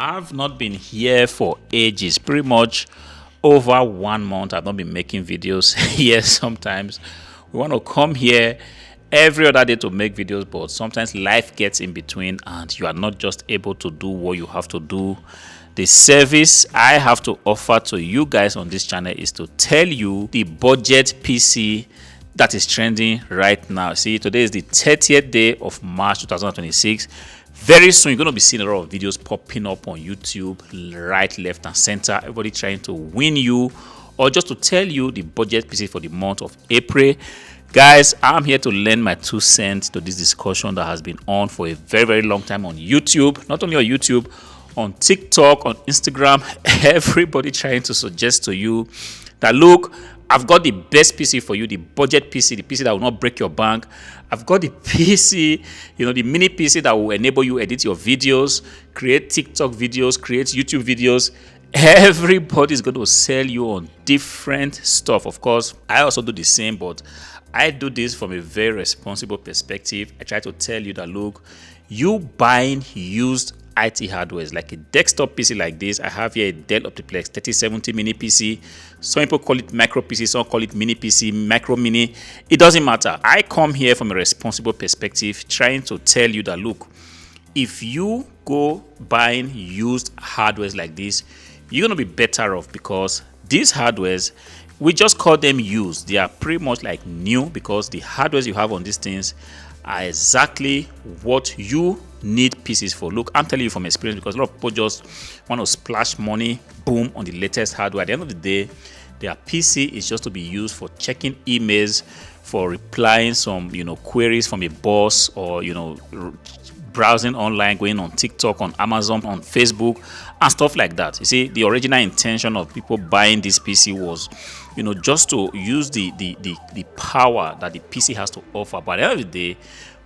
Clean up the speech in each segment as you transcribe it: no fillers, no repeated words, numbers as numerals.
I've not been here for ages, pretty much over 1 month. I've not been making videos here. Sometimes we want to come here every other day to make videos, but sometimes life gets in between and you are not just able to do what you have to do. The service I have to offer to you guys on this channel is to tell you the budget PC that is trending right now. See, today is the 30th day of March 2026. Very soon you're going to be seeing a lot of videos popping up on YouTube, right, left and center, everybody trying to win you or just to tell you the budget PC for the month of April. Guys, I'm here to lend my 2 cents to this discussion that has been on for a very long time on YouTube. Not only on YouTube, on TikTok, on Instagram, everybody trying to suggest to you that, look, I've got the best PC for you, the budget PC, the PC that will not break your bank. I've got the PC, the mini PC that will enable you edit your videos, create TikTok videos, create YouTube videos. Everybody's going to sell you on different stuff. Of course, I also do the same, but I do this from a very responsible perspective. I try to tell you that, look, you buying used IT hardware like a desktop PC like this. I have here a Dell Optiplex 3070 mini PC. Some people call it micro PC, some call it mini PC, micro mini. It doesn't matter. I come here from a responsible perspective, trying to tell you that, look, if you go buying used hardware like this, you're going to be better off, because these hardwares, we just call them used. They are pretty much like new, because the hardwares you have on these things are exactly what you need PCs for. Look, I'm telling you from experience, because a lot of people just want to splash money, boom, on the latest hardware. At the end of the day, their PC is just to be used for checking emails, for replying some queries from a boss, or browsing online, going on TikTok, on Amazon, on Facebook, and stuff like that. You see, the original intention of people buying this PC was, just to use the power that the PC has to offer. But at the end of the day,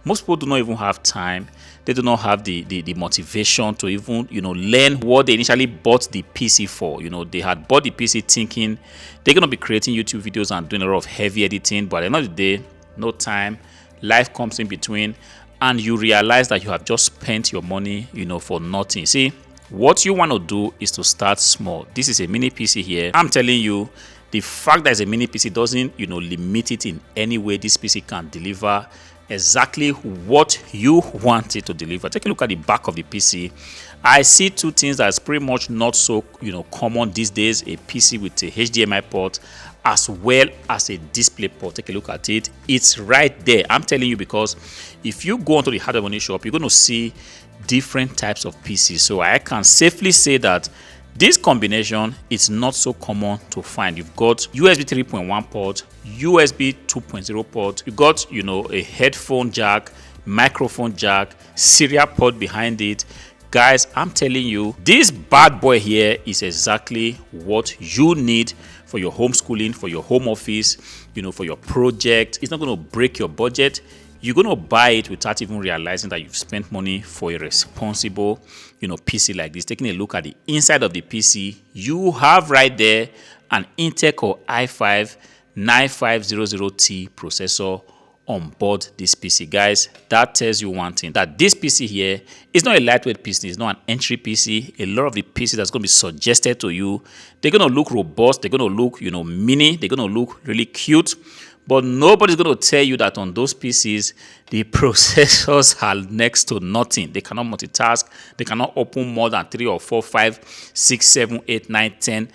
most people do not even have time. They do not have the motivation to even learn what they initially bought the PC for. They had bought the PC thinking they're going to be creating YouTube videos and doing a lot of heavy editing, but at the end of the day, no time, life comes in between, and you realize that you have just spent your money for nothing. See, what you want to do is to start small. This is a mini PC here. I'm telling you, the fact that it's a mini PC doesn't limit it in any way. This PC can deliver exactly what you want it to deliver. Take a look at the back of the PC. I see 2 things that's pretty much not so common these days: a PC with a HDMI port as well as a display port. Take a look at it. It's right there. I'm telling you, because if you go onto the hardware money shop, you're going to see different types of PCs. So I can safely say that this combination is not so common to find. You've got USB 3.1 port, USB 2.0 port, you got a headphone jack, microphone jack, serial port behind it. Guys, I'm telling you, this bad boy here is exactly what you need for your homeschooling, for your home office, for your project. It's not going to break your budget. You're going to buy it without even realizing that you've spent money for a responsible, PC like this. Taking a look at the inside of the PC, you have right there an Intel Core i5 9500T processor on board this PC. Guys, that tells you one thing, that this PC here is not a lightweight PC. It's not an entry PC. A lot of the PCs that's going to be suggested to you, they're going to look robust. They're going to look, mini. They're going to look really cute. But nobody's going to tell you that on those PCs, the processors are next to nothing. They cannot multitask. They cannot open more than 3 or 4, 5, 6, 7, 8, 9, 10,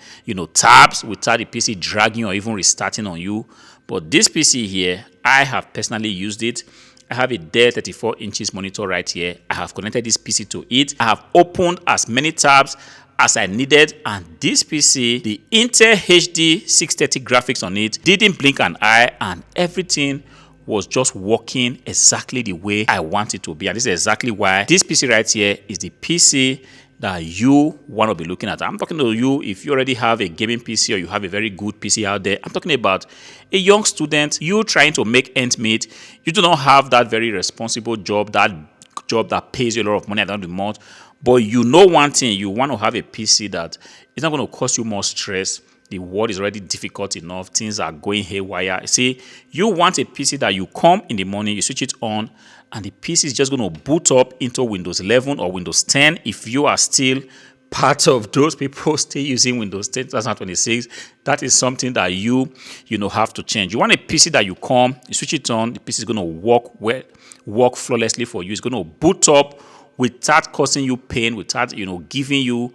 tabs without the PC dragging or even restarting on you. But this PC here, I have personally used it. I have a Dell 34 inches monitor right here. I have connected this PC to it. I have opened as many tabs as I needed, and this PC, the Intel HD 630 graphics on it didn't blink an eye, and everything was just working exactly the way I want it to be. And this is exactly why this PC right here is the PC that you want to be looking at. I'm talking to you if you already have a gaming PC or you have a very good PC out there. I'm talking about a young student, you trying to make ends meet. You do not have that very responsible job, that pays you a lot of money at the end of the month. But you know one thing, you want to have a PC that is not going to cause you more stress. The world is already difficult enough. Things are going haywire. See, you want a PC that you come in the morning, you switch it on, and the PC is just going to boot up into Windows 11 or Windows 10 if you are still part of those people still using Windows 10 2026, that is something that you have to change. You want a PC that you switch it on, the PC is going to work flawlessly for you. It's going to boot up without causing you pain, without giving you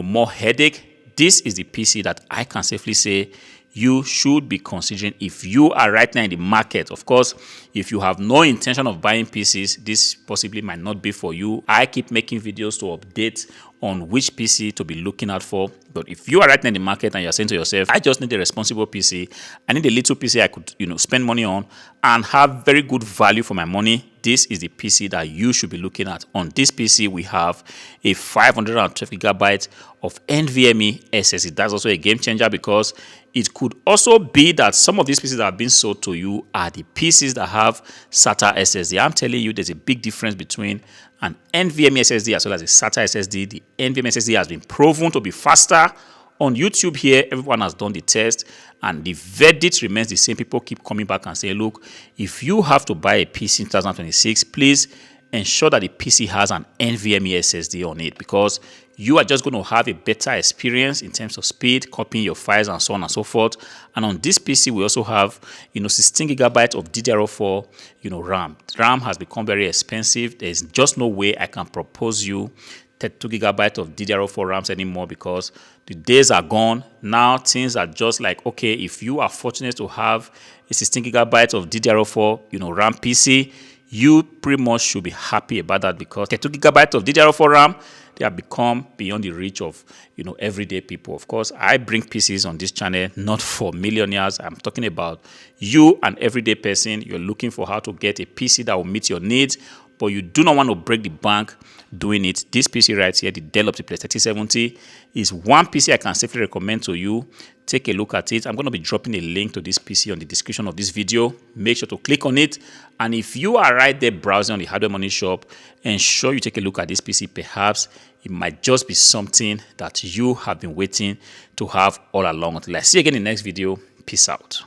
more headache. This is the PC that I can safely say you should be considering if you are right now in the market. Of course, if you have no intention of buying PCs, this possibly might not be for you. I keep making videos to update on which PC to be looking out for. But if you are right now in the market and you're saying to yourself, I just need a responsible PC, I need a little PC I could spend money on and have very good value for my money, this is the PC that you should be looking at. On this PC, we have a 512 gigabyte of NVMe SSD. That's also a game changer, because it could also be that some of these PCs that have been sold to you are the PCs that have SATA SSD. I'm telling you, there's a big difference between an NVMe SSD as well as a SATA SSD. The NVMe SSD has been proven to be faster. On YouTube here, everyone has done the test, and the verdict remains the same. People keep coming back and saying, look, if you have to buy a PC in 2026, please ensure that the PC has an NVMe SSD on it, because you are just going to have a better experience in terms of speed, copying your files, and so on and so forth. And on this PC, we also have 16 gigabytes of DDR4 RAM. RAM has become very expensive. There's just no way I can propose you 32 gigabytes of DDR4 RAMs anymore, because the days are gone. Now things are just like, okay, if you are fortunate to have a 16 gigabytes of DDR4 RAM PC, you pretty much should be happy about that, because 32 gigabytes of DDR4 RAM, they have become beyond the reach of everyday people. Of course, I bring PCs on this channel not for millionaires. I'm talking about you, an everyday person. You're looking for how to get a PC that will meet your needs, but you do not want to break the bank doing it. This PC right here, the Dell Optiplex 3070, is one PC I can safely recommend to you. Take a look at it. I'm going to be dropping a link to this PC on the description of this video. Make sure to click on it. And if you are right there browsing on the Hardware Money Shop, ensure you take a look at this PC. Perhaps it might just be something that you have been waiting to have all along. Until I see you again in the next video. Peace out.